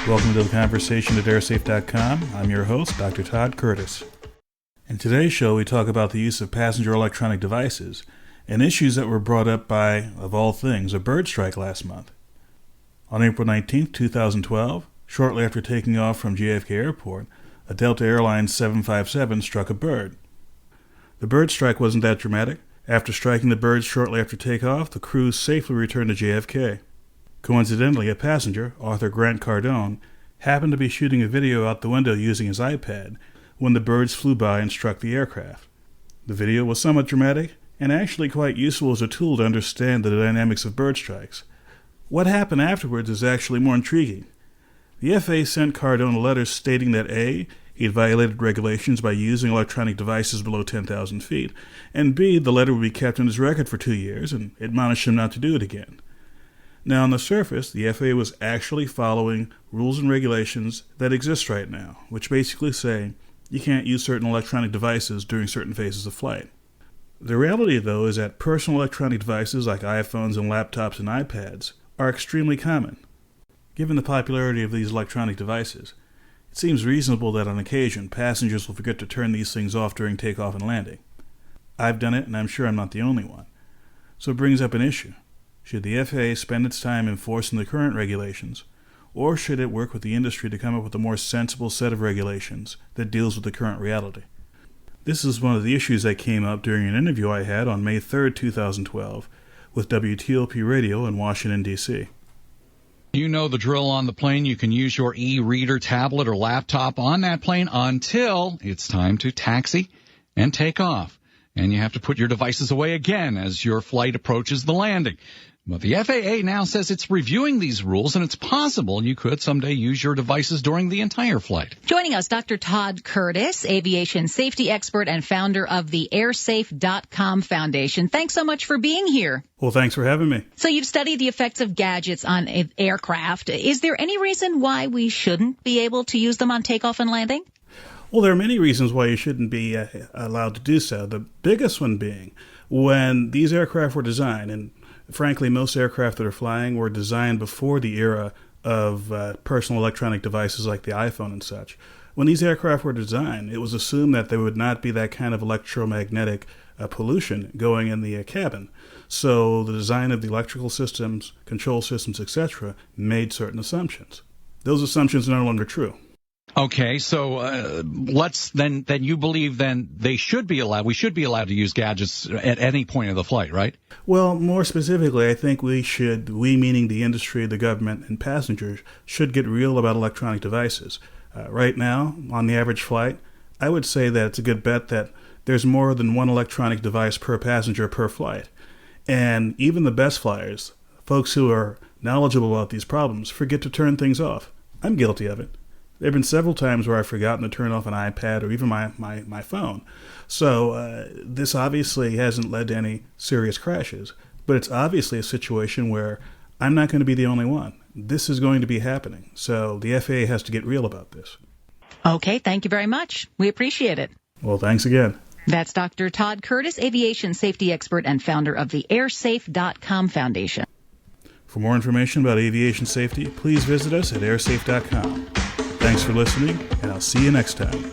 Welcome to the conversation at airsafe.com. I'm your host, Dr. Todd Curtis. In today's show, we talk about the use of passenger electronic devices and issues that were brought up by, of all things, a bird strike last month. On April 19, 2012, shortly after taking off from JFK Airport, a Delta Airlines 757 struck a bird. The bird strike wasn't that dramatic. After striking the bird shortly after takeoff, the crew safely returned to JFK. Coincidentally, a passenger, Arthur Grant Cardone, happened to be shooting a video out the window using his iPad when the birds flew by and struck the aircraft. The video was somewhat dramatic and actually quite useful as a tool to understand the dynamics of bird strikes. What happened afterwards is actually more intriguing. The FAA sent Cardone a letter stating that A, he had violated regulations by using electronic devices below 10,000 feet, and B, the letter would be kept in his record for 2 years and admonished him not to do it again. Now, on the surface, the FAA was actually following rules and regulations that exist right now, which basically say you can't use certain electronic devices during certain phases of flight. The reality, though, is that personal electronic devices like iPhones and laptops and iPads are extremely common. Given the popularity of these electronic devices, it seems reasonable that on occasion passengers will forget to turn these things off during takeoff and landing. I've done it, and I'm sure I'm not the only one. So it brings up an issue. Should the FAA spend its time enforcing the current regulations, or should it work with the industry to come up with a more sensible set of regulations that deals with the current reality? This is one of the issues that came up during an interview I had on May 3rd, 2012, with WTOP Radio in Washington, D.C. You know the drill on the plane. You can use your e-reader, tablet, or laptop on that plane until it's time to taxi and take off. And you have to put your devices away again as your flight approaches the landing. But the FAA now says it's reviewing these rules, and it's possible you could someday use your devices during the entire flight. Joining us, Dr. Todd Curtis, aviation safety expert and founder of the airsafe.com Foundation. Thanks so much for being here. Well, thanks for having me. So you've studied the effects of gadgets on aircraft. Is there any reason why we shouldn't be able to use them on takeoff and landing? Well, there are many reasons why you shouldn't be allowed to do so. The biggest one being when these aircraft were designed, and frankly, most aircraft that are flying were designed before the era of personal electronic devices like the iPhone and such. When these aircraft were designed, it was assumed that there would not be that kind of electromagnetic pollution going in the cabin. So the design of the electrical systems, control systems, etc., made certain assumptions. Those assumptions are no longer true. Okay, so then you believe then we should be allowed to use gadgets at any point of the flight, right? Well, more specifically, I think we meaning the industry, the government, and passengers, should get real about electronic devices. Right now, on the average flight, I would say that it's a good bet that there's more than one electronic device per passenger per flight. And even the best flyers, folks who are knowledgeable about these problems, forget to turn things off. I'm guilty of it. There have been several times where I've forgotten to turn off an iPad or even my phone. So this obviously hasn't led to any serious crashes, but it's obviously a situation where I'm not going to be the only one. This is going to be happening. So the FAA has to get real about this. Okay, thank you very much. We appreciate it. Well, thanks again. That's Dr. Todd Curtis, aviation safety expert and founder of the airsafe.com Foundation. For more information about aviation safety, please visit us at airsafe.com. Thanks for listening, and I'll see you next time.